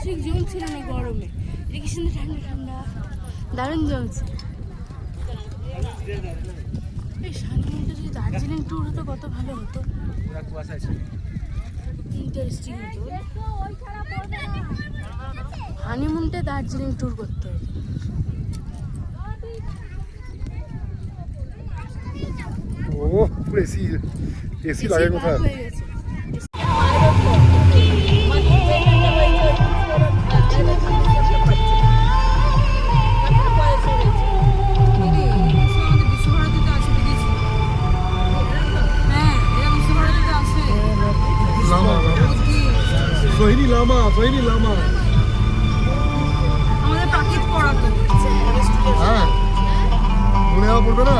ঠিক জমছিল না গরমে, এটা কি সুন্দর ঠান্ডা ঠান্ডা, দারুণ জমছে। এই শান্তিমনটা যদি দার্জিলিং ট্যুর হতো কত ভালো হতো, ইন্টারেস্টিং হতো। হানিমুনটা দার্জিলিং ট্যুর করতে হবে। ও পুরো এসি লাগে কোথায়? সোহিনী লামা, সোহিনী লামা আমাদের পাকিট পড়াতো। হ্যাঁ মনে হওয়া পড়বে না।